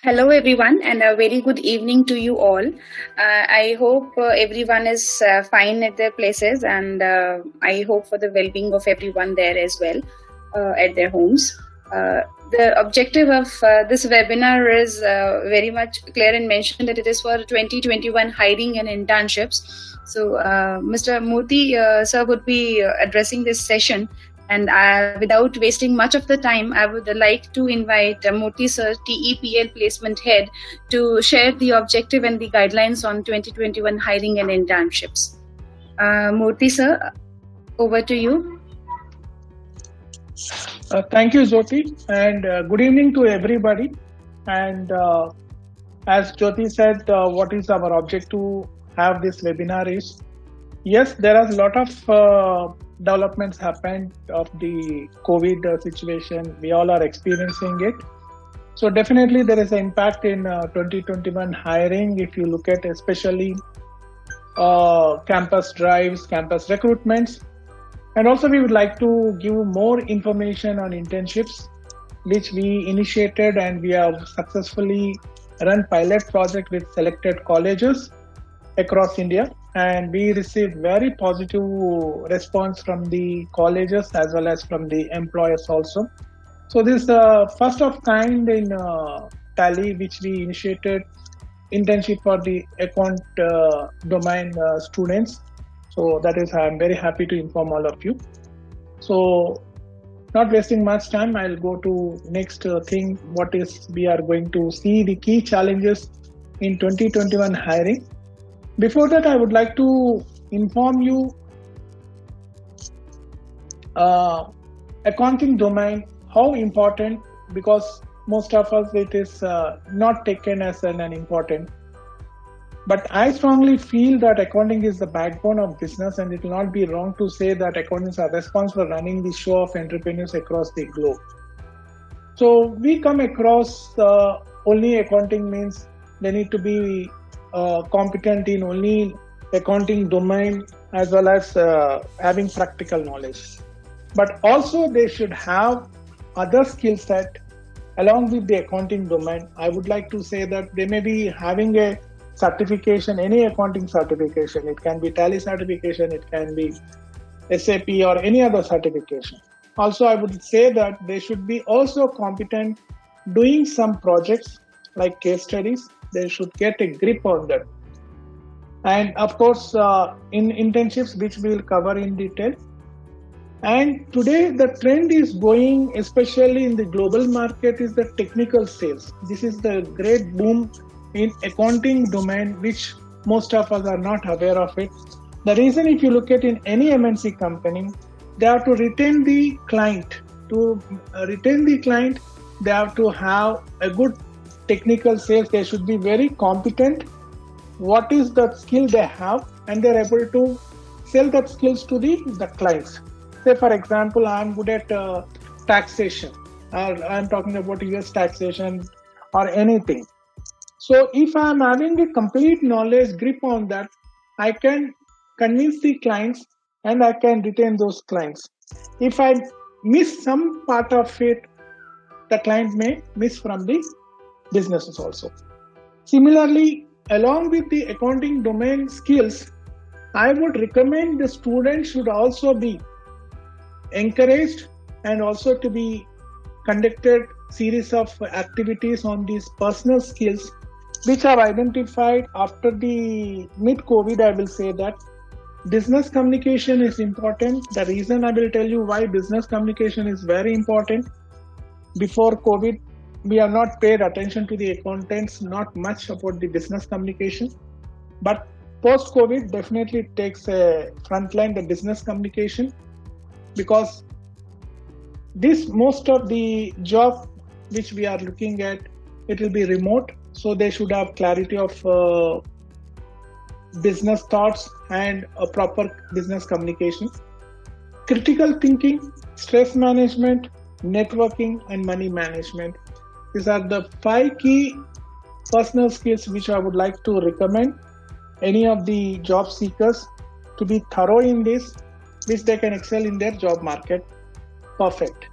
Hello, everyone, and a very good evening to you all. I hope everyone is fine at their places, and I hope for the well being of everyone there as well at their homes. Uh, the objective of this webinar is very much clear and mentioned that it is for 2021 hiring and internships. So, Mr. Murthy, sir, would be addressing this session. And without wasting much of the time, I would like to invite Murthy sir, TEPL placement head, to share the objective and the guidelines on 2021 hiring and internships. Murthy sir, over to you. Thank you, Jyoti, and good evening to everybody. And as Jyoti said, what is our object to have this webinar is, yes, there are a lot of developments happened of the COVID situation. We all are experiencing it. So definitely there is an impact in 2021 hiring. If you look at especially campus drives, campus recruitments. And also we would like to give more information on internships, which we initiated, and we have successfully run pilot project with selected colleges across India. And we received very positive response from the colleges as well as from the employers also. So this first of kind in Tally, which we initiated internship for the account domain students. So that is, I'm very happy to inform all of you. So not wasting much time, I'll go to next thing. What is we are going to see the key challenges in 2021 hiring. Before that, I would like to inform you accounting domain, how important, because most of us it is not taken as an important. But I strongly feel that accounting is the backbone of business, and it will not be wrong to say that accountants are responsible for running the show of entrepreneurs across the globe. So we come across only accounting means they need to be competent in only accounting domain as well as having practical knowledge. But also they should have other skill set along with the accounting domain. I would like to say that they may be having a certification, any accounting certification. It can be Tally certification, it can be SAP or any other certification. Also, I would say that they should be also competent doing some projects like case studies. They should get a grip on that. And of course, in internships, which we will cover in detail. And today the trend is going, especially in the global market, is the technical sales. This is the great boom in accounting domain, which most of us are not aware of it. The reason, if you look at in any MNC company, they have to retain the client. To retain the client, they have to have a good technical sales. They should be very competent. What is the skill they have, and they're able to sell that skills to the clients. Say, for example, I'm good at taxation. I'm talking about US taxation or anything. So if I'm having a complete knowledge grip on that, I can convince the clients and I can retain those clients. If I miss some part of it, the client may miss from the businesses also. Similarly, along with the accounting domain skills, I would recommend the students should also be encouraged and also to be conducted series of activities on these personal skills, which are identified after the mid-COVID. I will say that business communication is important. The reason I will tell you why business communication is very important. Before COVID, we have not paid attention to the accountants, not much about the business communication. But post-COVID, definitely it takes a frontline, the business communication, because this most of the job which we are looking at, it will be remote. So they should have clarity of business thoughts and a proper business communication. Critical thinking, stress management, networking, and money management. These are the 5 key personal skills which I would like to recommend any of the job seekers to be thorough in this, which they can excel in their job market. Perfect.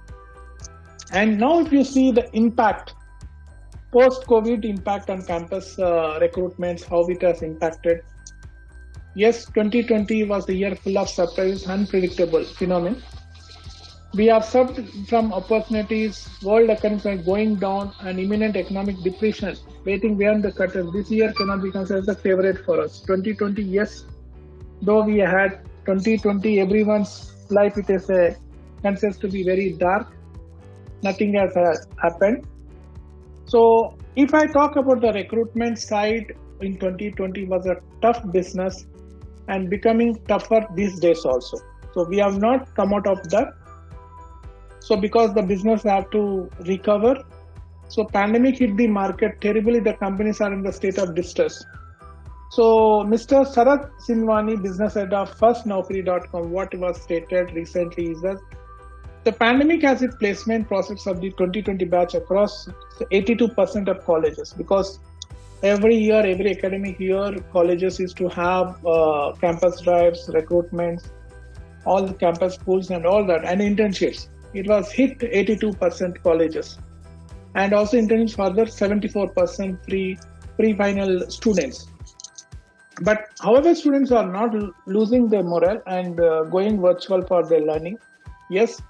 And now if you see the impact Post-COVID impact on campus recruitments, how it has impacted. Yes, 2020 was the year full of surprises, unpredictable phenomenon. We have suffered from opportunities, world economy going down, and imminent economic depression waiting beyond the curtain. This year cannot be considered as a favorite for us. 2020, yes, though we had 2020, everyone's life it is a considers to be very dark. Nothing has happened. So, if I talk about the recruitment side in 2020 was a tough business and becoming tougher these days also. So we have not come out of that. So because the business have to recover. So pandemic hit the market terribly. The companies are in the state of distress. So Mr. Sarath Sinwani, business head of firstnaukri.com, what was stated recently is that the pandemic has its placement process of the 2020 batch across 82% of colleges, because every year, every academic year, colleges used to have campus drives, recruitments, all the campus schools and all that, and internships. It was hit 82% colleges. And also internships further 74% pre-final students. But however, students are not losing their morale and going virtual for their learning. Yes,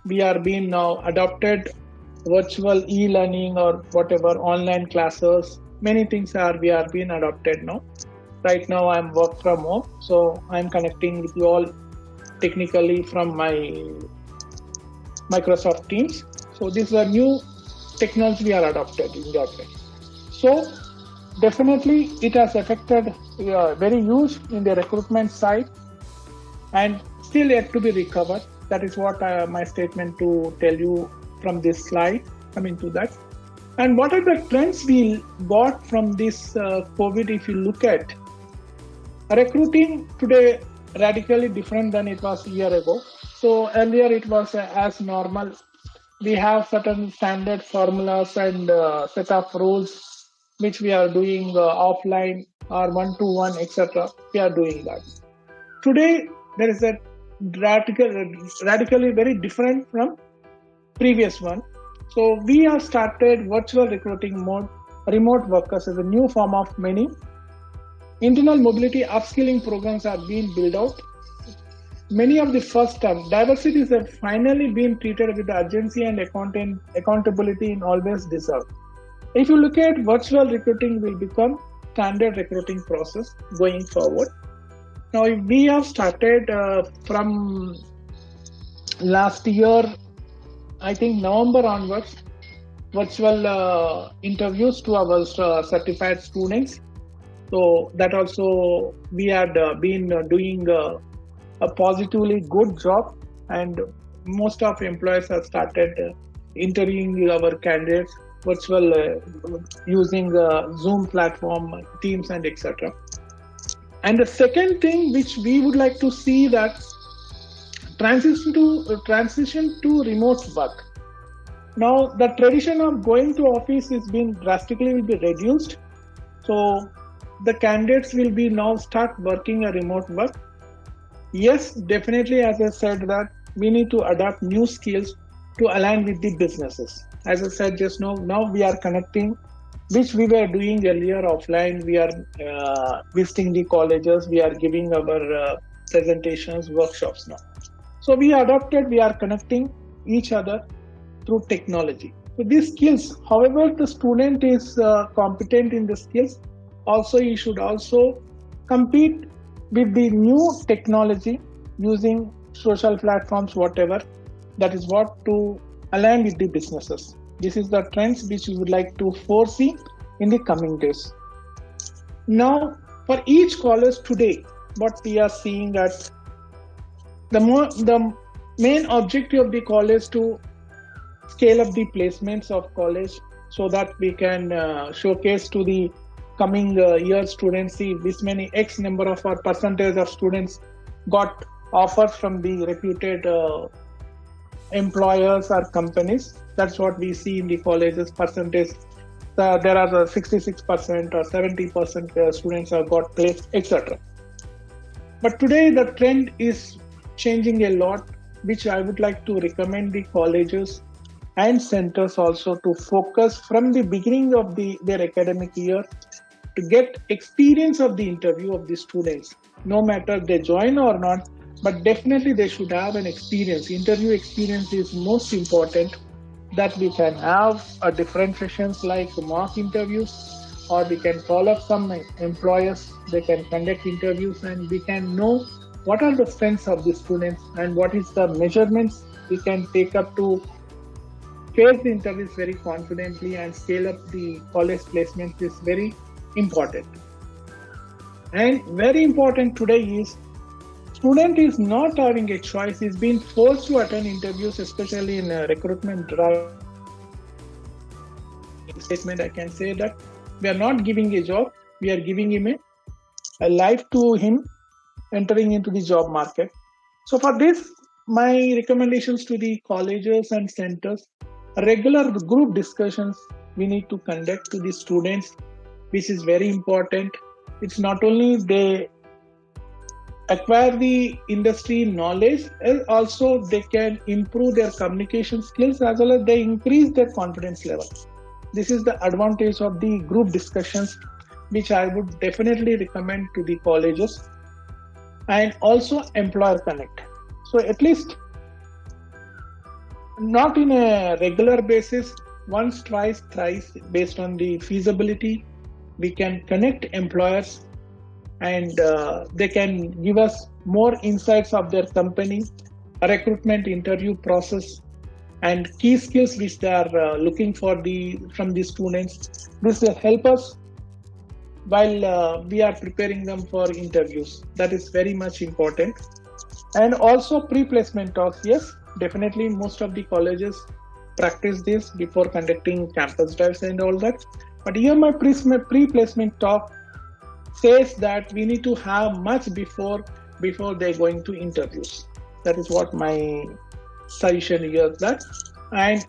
we are being now adopted virtual e-learning or whatever, online classes. Many things we are being adopted now. Right now I'm work from home, so I'm connecting with you all technically from my Microsoft Teams. So this is a new technology we are adopted in that way. So definitely it has affected very huge in the recruitment side and still yet to be recovered. That is what my statement to tell you from this slide, coming to that. And what are the trends we got from this COVID? If you look at recruiting today, radically different than it was a year ago. So earlier it was as normal. We have certain standard formulas and set of rules which we are doing offline or one-to-one, etc. We are doing that. Today there is a radically very different from previous one. So we have started virtual recruiting mode, remote workers as a new form of many. Internal mobility upskilling programs are being built out. Many of the first time, diversities have finally been treated with the urgency and accountability in always deserved. If you look at virtual recruiting will become standard recruiting process going forward. Now we have started from last year, I think November onwards, virtual interviews to our certified students. So that also we had been doing a positively good job, and most of employers have started interviewing our candidates virtual using Zoom platform, Teams and etc. And the second thing which we would like to see that transition to remote work. Now the tradition of going to office is being drastically will be reduced. So the candidates will be now start working a remote work. Yes, definitely, as I said that we need to adapt new skills to align with the businesses. As I said just now we are connecting, which we were doing earlier offline. We are visiting the colleges, we are giving our presentations, workshops now. So we adopted, we are connecting each other through technology. So these skills, however the student is competent in the skills, also he should also compete with the new technology using social platforms, whatever. That is what to align with the businesses. This is the trends which we would like to foresee in the coming days. Now, for each college today, what we are seeing that the main objective of the college to scale up the placements of college so that we can showcase to the coming year students, see this many X number of our percentage of students got offers from the reputed employers or companies. That's what we see in the colleges percentage. There are 66% or 70% students have got placed, etc. But today the trend is changing a lot, which I would like to recommend the colleges and centers also to focus from the beginning of their academic year to get experience of the interview of the students, no matter they join or not, but definitely they should have an experience. Interview experience is most important, that we can have a different sessions like mock interviews, or we can call up some employers, they can conduct interviews, and we can know what are the strengths of the students and what is the measurements we can take up to face the interviews very confidently and scale up the college placements is very important. And very important today is student is not having a choice, is being forced to attend interviews, especially in recruitment drive. Statement I can say that we are not giving a job, we are giving him a life to him entering into the job market. So for this, my recommendations to the colleges and centers, regular group discussions we need to conduct to the students, which is very important. It's not only they acquire the industry knowledge, also they can improve their communication skills as well as they increase their confidence level. This is the advantage of the group discussions, which I would definitely recommend to the colleges. And also employer connect. So at least not in a regular basis, once, twice, thrice, based on the feasibility, we can connect employers and they can give us more insights of their company, recruitment interview process, and key skills which they are looking for from the students. This will help us while we are preparing them for interviews. That is very much important. And also pre-placement talks. Yes, definitely most of the colleges practice this before conducting campus drives and all that. But here my pre-placement talk says that we need to have much before they're going to interviews. That is what my suggestion here is that. And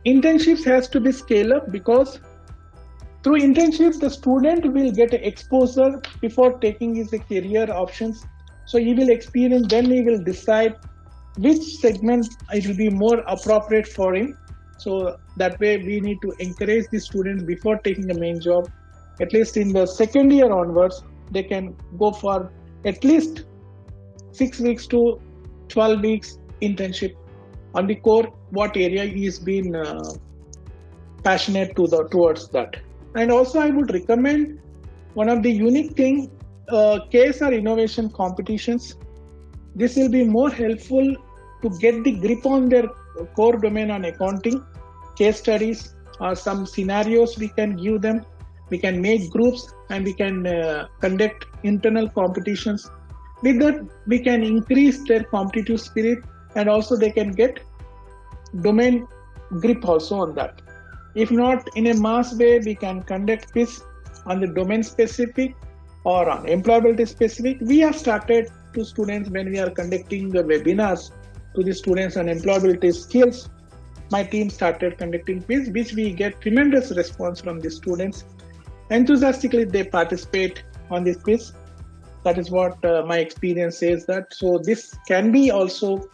internships has to be scaled up, because through internships the student will get exposure before taking his career options. So he will experience, then he will decide which segment it will be more appropriate for him. So that way we need to encourage the students before taking a main job. At least in the second year onwards, they can go for at least 6 weeks to 12 weeks internship on the core, what area he is been passionate towards that. And also I would recommend one of the unique thing, case or innovation competitions. This will be more helpful to get the grip on their core domain on accounting. Case studies or some scenarios we can give them. We can make groups and we can conduct internal competitions. With that, we can increase their competitive spirit, and also they can get domain grip also on that. If not in a mass way, we can conduct quiz on the domain specific or on employability specific. We have started to students when we are conducting the webinars to the students on employability skills. My team started conducting quiz, which we get tremendous response from the students. Enthusiastically, they participate on this quiz. That is what my experience says that. So this can be also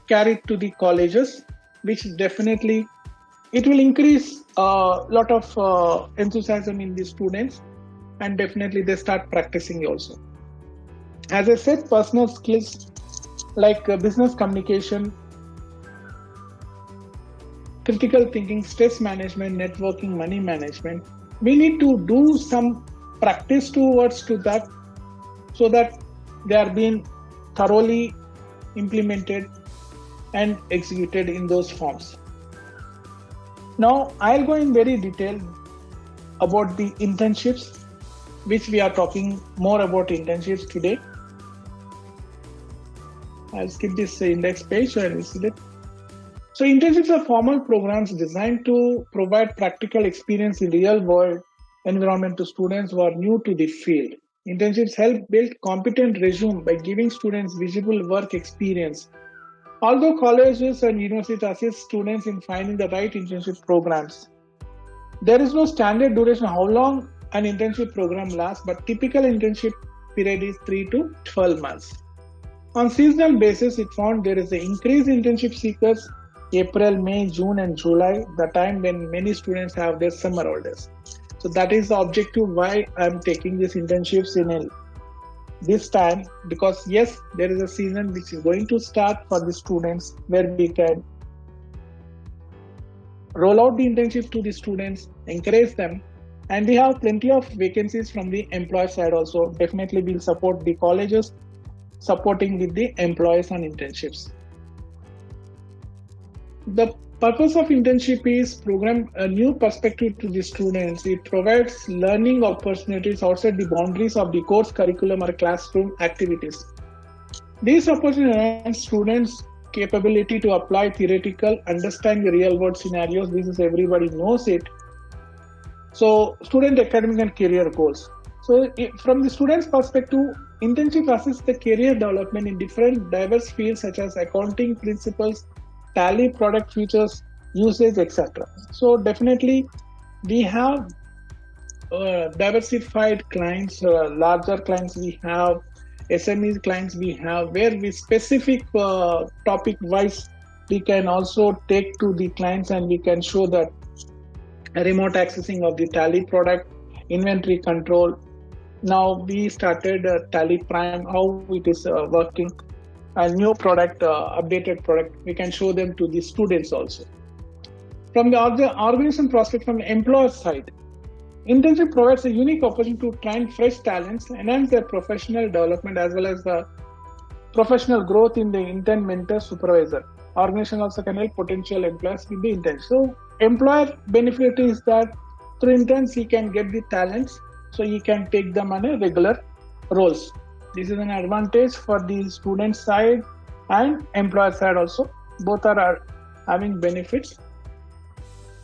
carried to the colleges, which definitely it will increase a lot of enthusiasm in the students, and definitely they start practicing also. As I said, personal skills like business communication, critical thinking, stress management, networking, money management, we need to do some practice towards to that, so that they are being thoroughly implemented and executed in those forms. Now I'll go in very detail about the internships, which we are talking more about internships today. I'll skip this index page and visit it. So internships are formal programs designed to provide practical experience in real world environment to students who are new to the field. Internships help build competent resume by giving students visible work experience. Although colleges and universities assist students in finding the right internship programs, there is no standard duration how long an internship program lasts, but typical internship period is 3 to 12 months. On seasonal basis, it found there is an increased internship seekers April, May, June, and July, the time when many students have their summer holidays. So that is the objective why I'm taking these internships in this time, because yes, there is a season which is going to start for the students where we can roll out the internship to the students, encourage them, and we have plenty of vacancies from the employer side also. Definitely we'll support the colleges supporting with the employees on internships. The purpose of internship is program a new perspective to the students. It provides learning opportunities outside the boundaries of the course curriculum or classroom activities. These opportunities enhance students' capability to apply theoretical, understand the real world scenarios. This is everybody knows it. So student academic and career goals. So from the student's perspective, internship assists the career development in different diverse fields such as accounting principles, tally, product features, usage, etc. So definitely we have diversified clients, larger clients we have, SME clients we have, where we specific topic wise we can also take to the clients and we can show that remote accessing of the tally product, inventory control. Now we started TallyPrime, how it is working, a new product, updated product. We can show them to the students also. From the organization prospect, from the employer side, internship provides a unique opportunity to train fresh talents, enhance their professional development as well as the professional growth in the intern mentor supervisor. Organization also can help potential employers with the intern. So employer benefit is that through interns he can get the talents, so he can take them on a regular roles. This is an advantage for the student side and employer side also. Both are having benefits.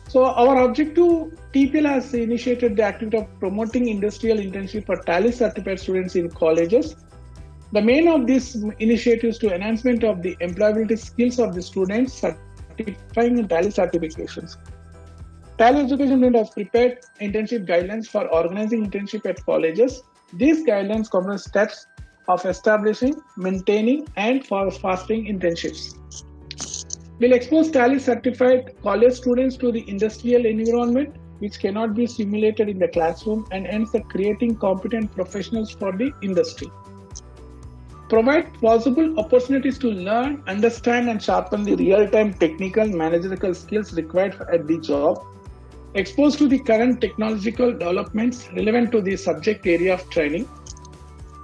So our objective, TPL has initiated the activity of promoting industrial internship for Tally certified students in colleges. The main of this initiative is to enhancement of the employability skills of the students, certifying and Tally certifications. Tally Education Unit has prepared internship guidelines for organizing internship at colleges. These guidelines cover steps of establishing, maintaining, and for fostering internships. Will expose Tally certified college students to the industrial environment, which cannot be simulated in the classroom, and hence creating competent professionals for the industry. Provide plausible opportunities to learn, understand, and sharpen the real-time technical managerial skills required at the job. Expose to the current technological developments relevant to the subject area of training.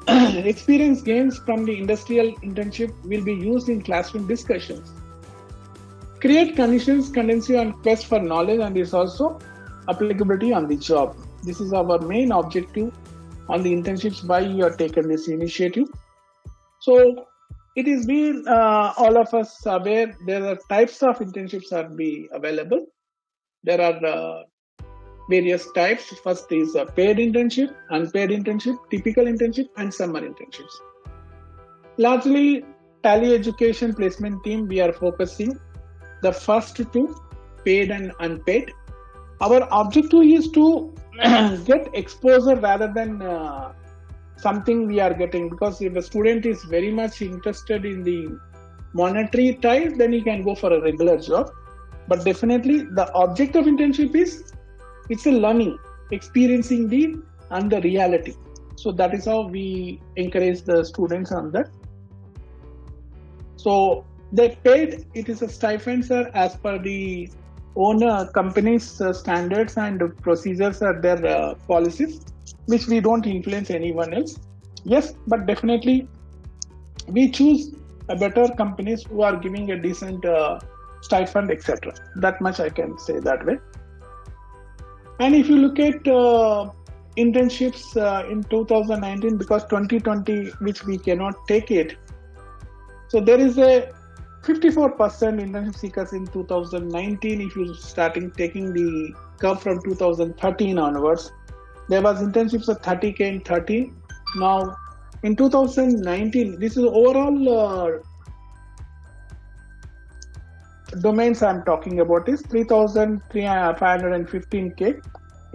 Experience gains from the industrial internship will be used in classroom discussions. Create conditions conducive on quest for knowledge and is also applicability on the job. This is our main objective on the internships, why you have taken this initiative. So it is been all of us aware there are types of internships are be available. There are various types. First is paid internship, unpaid internship, typical internship, and summer internships. Largely, Tally Education Placement Team, we are focusing the first two, paid and unpaid. Our objective is to get exposure rather than something we are getting, because if a student is very much interested in the monetary type, then he can go for a regular job. But definitely the object of internship is it's a learning, experiencing the reality. So that is how we encourage the students on that. So they paid, it is a stipend, sir, as per the owner company's standards and procedures are their policies, which we don't influence anyone else. Yes, but definitely we choose a better companies who are giving a decent stipend, etc. That much I can say that way. And if you look at internships in 2019, because 2020, which we cannot take it, so there is a 54% internship seekers in 2019. If you starting taking the curve from 2013 onwards, there was internships of 30K in 13. Now in 2019, this is overall domains I'm talking about is 3,515K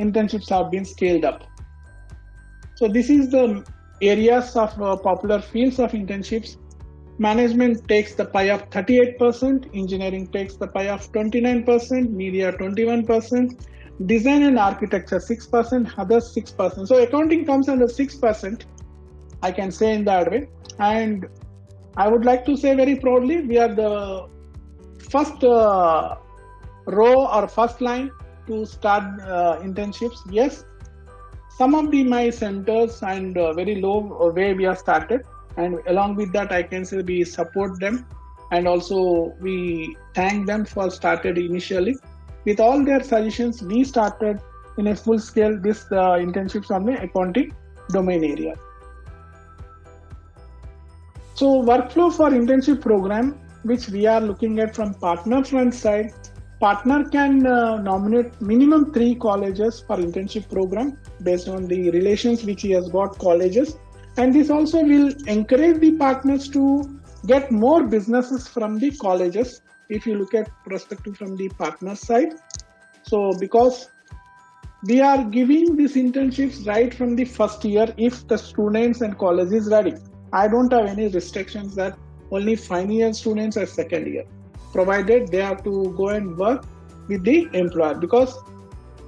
internships have been scaled up. So this is the areas of popular fields of internships. Management takes the pie of 38%, engineering takes the pie of 29%, media 21%, design and architecture 6%, others 6%. So accounting comes under 6%, I can say in that way. And I would like to say very proudly, we are the first row or first line to start internships. Yes, some of my centers and very low way we have started, and along with that I can say we support them, and also we thank them for started initially. With all their suggestions, we started in a full scale this internships on the accounting domain area. So workflow for internship program, which we are looking at from partner front side. Partner can nominate minimum 3 colleges for internship program based on the relations which he has got colleges, and this also will encourage the partners to get more businesses from the colleges if you look at perspective from the partner side. So because we are giving these internships right from the first year, if the students and college is ready, I don't have any restrictions that only final year students are second year, provided they have to go and work with the employer, because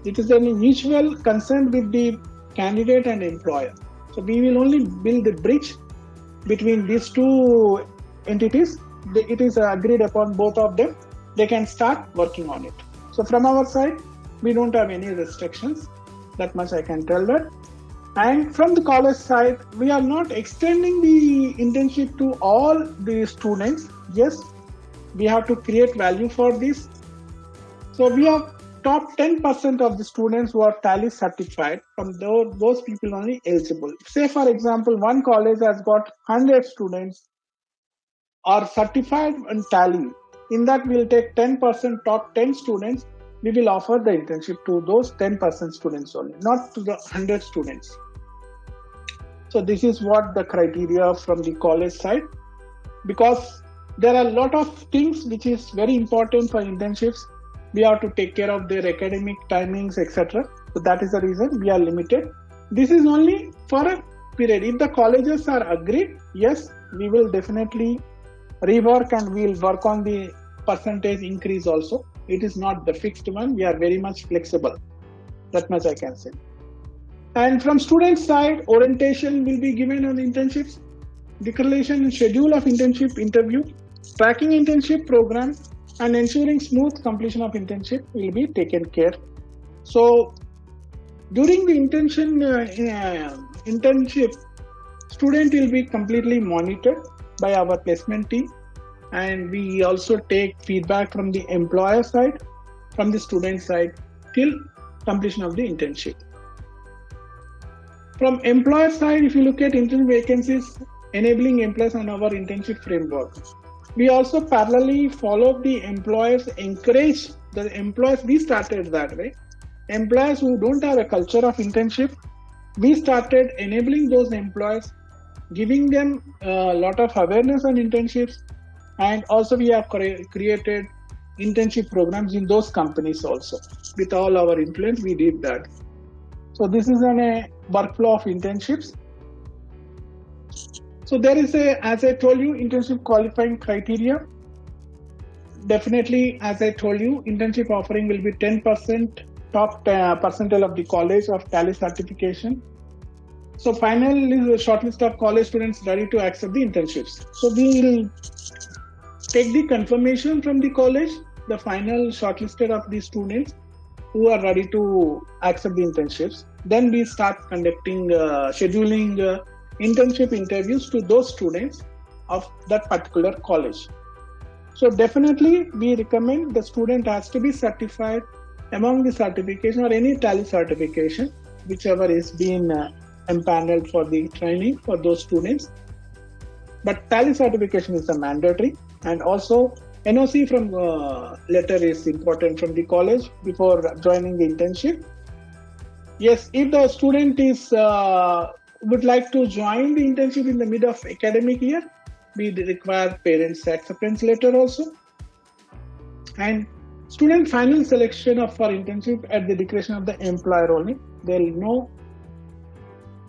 it is a mutual consent with the candidate and employer. So we will only build the bridge between these two entities. It is agreed upon both of them. They can start working on it. So from our side, we don't have any restrictions. That much I can tell that. And from the college side, we are not extending the internship to all the students. Yes, we have to create value for this. So we have top 10% of the students who are Tally certified. From those people only eligible. Say for example, one college has got 100 students are certified in Tally. In that, we'll take 10% top 10 students. We will offer the internship to those 10% students only, not to the 100 students. So this is what the criteria from the college side, because there are a lot of things which is very important for internships. We have to take care of their academic timings, etc. So that is the reason we are limited. This is only for a period. If the colleges are agreed, yes, we will definitely rework and we will work on the percentage increase also. It is not the fixed one. We are very much flexible. That much I can say. And from student side, orientation will be given on internships, declaration and schedule of internship interview, tracking internship program, and ensuring smooth completion of internship will be taken care. So during the internship, student will be completely monitored by our placement team, and we also take feedback from the employer side, from the student side till completion of the internship. From employer side, if you look at intern vacancies, enabling employees on our internship framework. We also parallelly follow the employers, encourage the employers. We started that way. Employers who don't have a culture of internship, we started enabling those employees, giving them a lot of awareness on internships, and also we have created internship programs in those companies also. With all our influence, we did that. So this is a workflow of internships. So there is as I told you, internship qualifying criteria. Definitely, as I told you, internship offering will be 10% top percentile of the college of Tally certification. So final is a shortlist of college students ready to accept the internships. So we will take the confirmation from the college, the final shortlisted of the students who are ready to accept the internships. Then we start conducting, scheduling internship interviews to those students of that particular college. So definitely we recommend the student has to be certified among the certification or any Tally certification, whichever is being empaneled for the training for those students. But Tally certification is a mandatory, and also NOC from letter is important from the college before joining the internship. Yes, if the student is would like to join the internship in the mid of academic year, we require parents' acceptance letter also. And student final selection for internship at the discretion of the employer only. There is no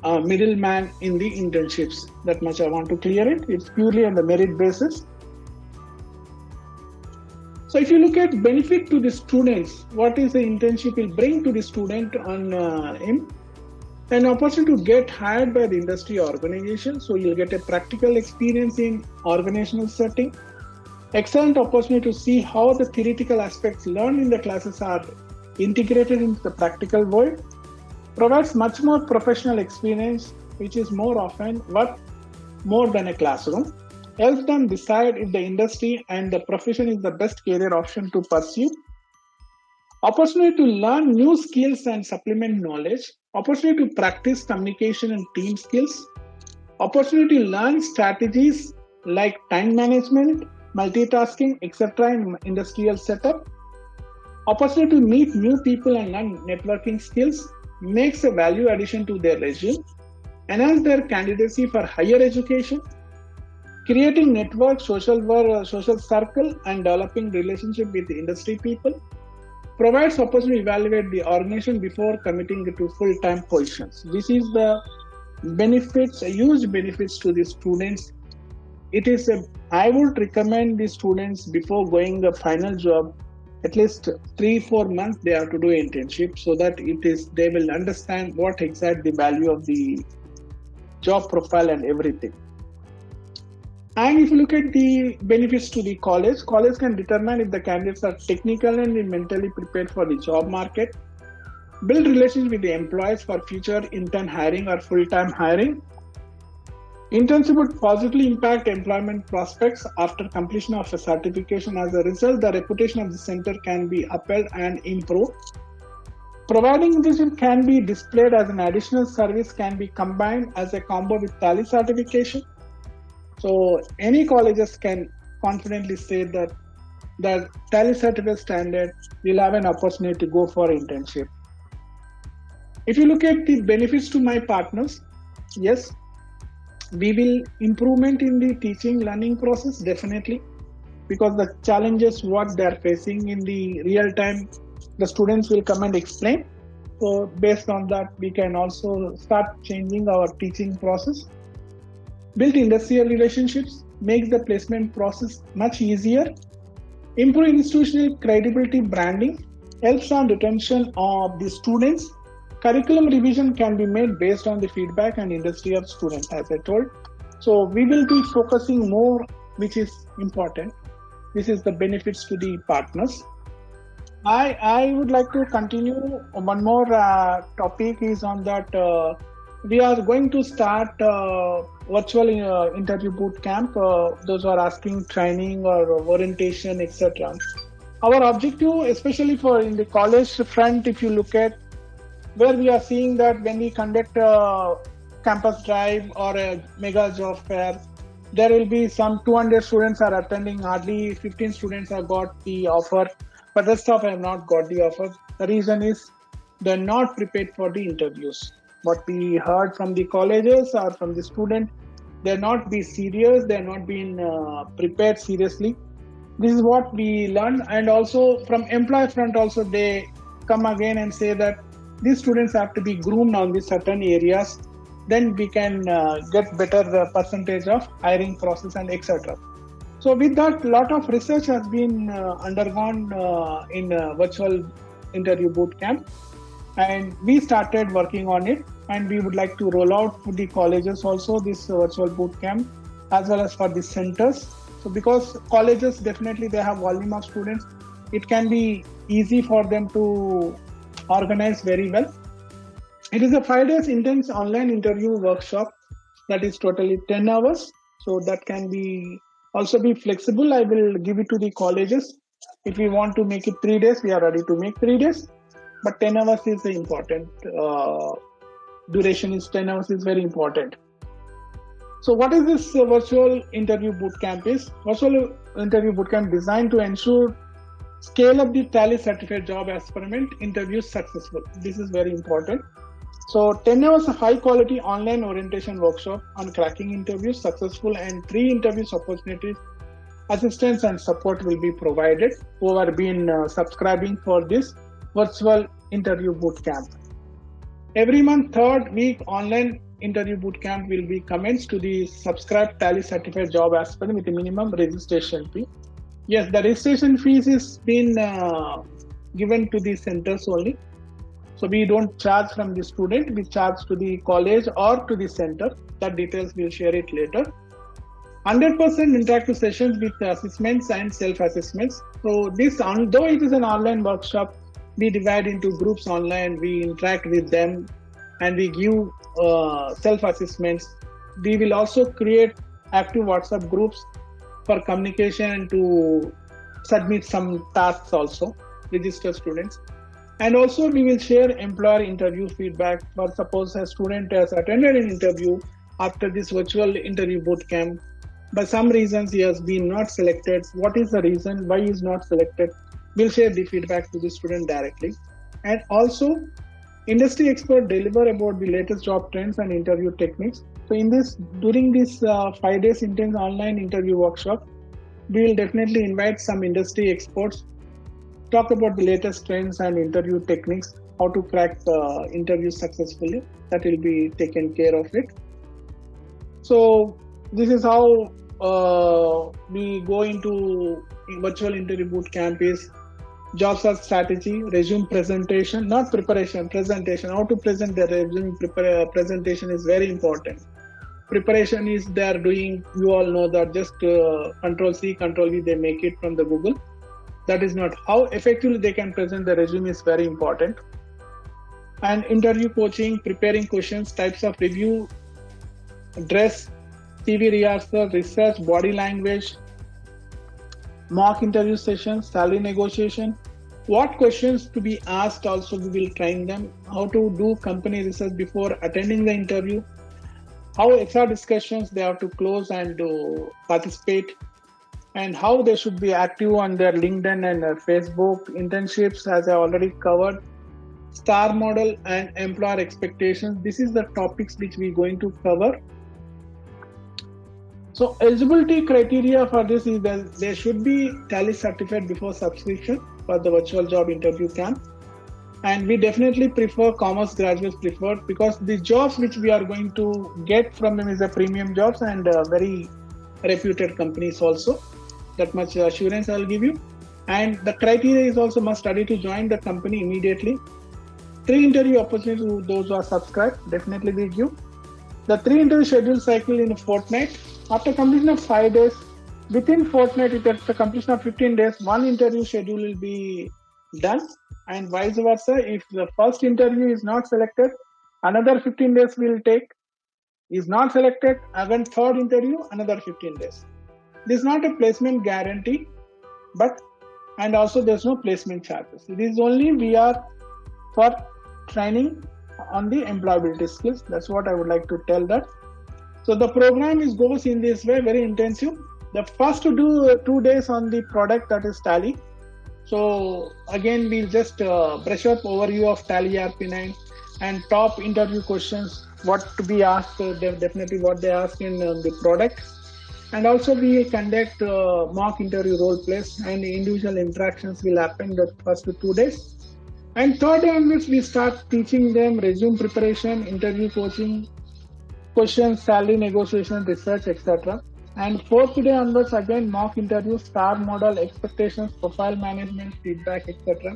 middleman in the internships. That much I want to clear it. It's purely on the merit basis. So if you look at benefit to the students, what is the internship will bring to the student on him? An opportunity to get hired by the industry organization. So you'll get a practical experience in organizational setting. Excellent opportunity to see how the theoretical aspects learned in the classes are integrated into the practical world. Provides much more professional experience, which is more often worth more than a classroom. Helps them decide if the industry and the profession is the best career option to pursue. Opportunity to learn new skills and supplement knowledge. Opportunity to practice communication and team skills. Opportunity to learn strategies like time management, multitasking, etc. in industrial setup. Opportunity to meet new people and learn networking skills. Makes a value addition to their resume. Enhance their candidacy for higher education. Creating network, social circle, and developing relationship with the industry people. Provides opportunity to evaluate the organization before committing to full-time positions. This is the benefits, huge benefits to the students. I would recommend the students before going the final job, at least 3-4 months they have to do internship, so that they will understand what exactly the value of the job profile and everything. And if you look at the benefits to the college can determine if the candidates are technical and mentally prepared for the job market. Build relations with the employees for future intern hiring or full-time hiring. Internship would positively impact employment prospects after completion of a certification. As a result, the reputation of the center can be upheld and improved. Providing internship can be displayed as an additional service, can be combined as a combo with Tally certification. So any colleges can confidently say that the Tally certificate standard will have an opportunity to go for internship. If you look at the benefits to my partners, yes, we will improvement in the teaching learning process, definitely, because the challenges what they are facing in the real time, the students will come and explain. So based on that, we can also start changing our teaching process. Build industrial relationships, makes the placement process much easier. Improve institutional credibility branding, helps on retention of the students. Curriculum revision can be made based on the feedback and industry of students, as I told. So we will be focusing more, which is important. This is the benefits to the partners. I would like to continue. One more topic is on that we are going to start virtual interview boot camp. Those are asking training or orientation, etc. Our objective, especially for in the college front, if you look at where we are seeing that when we conduct a campus drive or a mega job fair, there will be some 200 students are attending, hardly 15 students have got the offer, but rest of have not got the offer. The reason is they're not prepared for the interviews. What we heard from the colleges or from the student, they're not being serious, they're not being prepared seriously. This is what we learned. And also from employer front also, they come again and say that these students have to be groomed on these certain areas, then we can get better percentage of hiring process and etc. So with that, lot of research has been undergone in virtual interview boot camp, and we started working on it, and we would like to roll out to the colleges also this virtual boot camp as well as for the centers. So because colleges definitely they have volume of students, it can be easy for them to organize very well. It is a 5 days intense online interview workshop that is totally 10 hours. So that can be also be flexible. I will give it to the colleges. If we want to make it 3 days, we are ready to make 3 days. But 10 hours is the important. Duration is 10 hours is very important. So what is this virtual interview bootcamp is? Virtual interview bootcamp designed to ensure scale up the Tally certified job aspirant interviews successful. This is very important. So 10 hours of high quality online orientation workshop on cracking interviews successful, and 3 interviews opportunities, assistance and support will be provided who are been subscribing for this virtual interview bootcamp. Every month, third week online interview bootcamp will be commenced to the subscribed Tally certified job aspirant with a minimum registration fee. Yes, the registration fees is been given to the centers only. So we don't charge from the student, we charge to the college or to the center. That details we'll share it later. 100% interactive sessions with assessments and self-assessments. So this, though it is an online workshop, we divide into groups online, we interact with them and we give self-assessments. We will also create active WhatsApp groups for communication and to submit some tasks also, register students. And also we will share employer interview feedback. For suppose a student has attended an interview after this virtual interview bootcamp. By some reasons he has been not selected. What is the reason why he is not selected? We'll share the feedback to the student directly. And also industry expert deliver about the latest job trends and interview techniques. So during this 5 days intense online interview workshop, we will definitely invite some industry experts, talk about the latest trends and interview techniques, how to crack interviews successfully. That will be taken care of it. So this is how we go into virtual interview bootcamp is job search strategy, resume presentation, not preparation, presentation. How to present the resume presentation is very important. Preparation is they are doing, you all know that just Control C, Control V, they make it from the Google. That is not how effectively they can present the resume is very important. And interview coaching, preparing questions, types of review, dress, CV rehearsal, research, body language, mock interview sessions, salary negotiation, what questions to be asked also we will train them, how to do company research before attending the interview, how HR discussions they have to close and to participate, and how they should be active on their LinkedIn and Facebook, internships as I already covered, star model and employer expectations. This is the topics which we are going to cover. So eligibility criteria for this is that there should be Tally certified before subscription for the virtual job interview camp. And we definitely prefer commerce graduates preferred because the jobs which we are going to get from them is a premium jobs and very reputed companies also. That much assurance I'll give you. And the criteria is also must study to join the company immediately. 3 interview opportunities to those who are subscribed, definitely we give. The 3 interview schedule cycle in a fortnight. After completion of 5 days, within fortnight, at the completion of 15 days, 1 interview schedule will be done, and vice versa. If the first interview is not selected, another 15 days will take. Is not selected, again third interview, another 15 days. This is not a placement guarantee, and also there's no placement charges. It is only we are for training on the employability skills. That's what I would like to tell that. So the program goes in this way, very intensive. The first to do 2 days on the product, that is Tally. So again, we'll just brush up overview of Tally RP9 and top interview questions, what to be asked, definitely what they ask in the product. And also we will conduct mock interview role plays and individual interactions will happen the first 2 days. And third day onwards, we start teaching them resume preparation, interview coaching, questions, salary negotiation, research, etc. And fourth day onwards, again mock interview, star model, expectations, profile management, feedback, etc.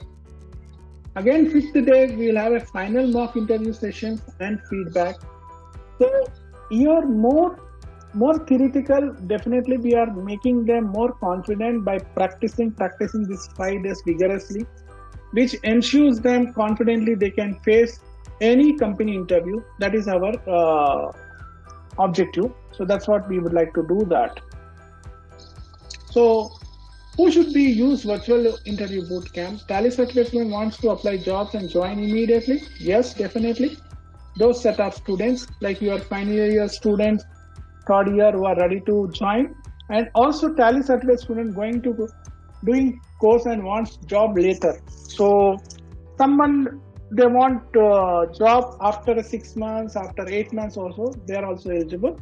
Again, fifth day, we will have a final mock interview session and feedback. So here more theoretical, definitely we are making them more confident by practicing these 5 days vigorously, which ensures them confidently they can face any company interview. That is our objective. So that's what we would like to do that. So who should be use virtual interview bootcamp? Tally certified student wants to apply jobs and join immediately? Yes, definitely. Those set of students like your final year students, third year who are ready to join, and also Tally certified student going to doing course and wants job later. So someone they want job after 6 months, after 8 months also, they are also eligible.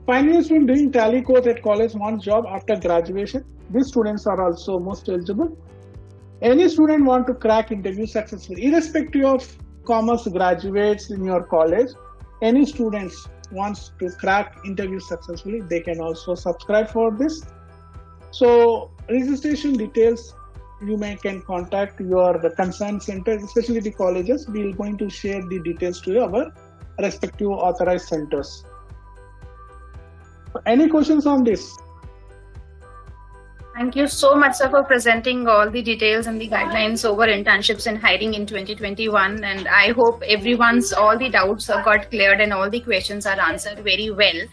Final year student doing Tally course at college wants job after graduation. These students are also most eligible. Any student want to crack interview successfully, irrespective of commerce graduates in your college. any students wants to crack interview successfully, they can also subscribe for this. So registration details, you can contact your concerned center, especially the colleges. We are going to share the details to our respective authorized centers. Any questions on this? Thank you so much, sir, for presenting all the details and the guidelines over internships and hiring in 2021. And I hope all the doubts got cleared and all the questions are answered very well.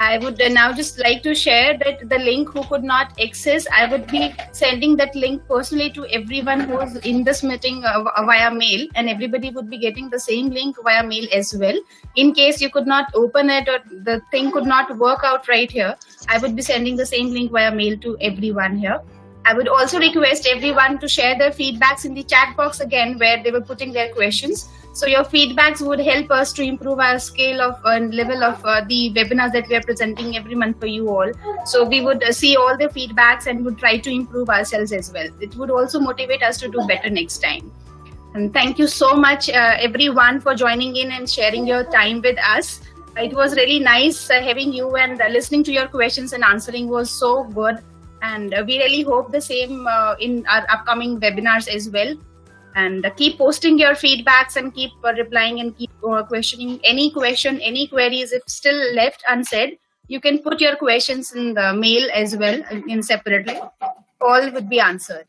I would now just like to share that the link who could not access, I would be sending that link personally to everyone who is in this meeting via mail, and everybody would be getting the same link via mail as well. In case you could not open it or the thing could not work out right here, I would be sending the same link via mail to everyone here. I would also request everyone to share their feedbacks in the chat box again, where they were putting their questions. So your feedbacks would help us to improve our scale of level of the webinars that we are presenting every month for you all. So we would see all the feedbacks and would try to improve ourselves as well. It would also motivate us to do better next time. And thank you so much, everyone, for joining in and sharing your time with us. It was really nice having you, and listening to your questions and answering was so good. And we really hope the same in our upcoming webinars as well. And keep posting your feedbacks and keep replying and keep questioning any question, any queries if still left unsaid. You can put your questions in the mail as well, in separately. All would be answered.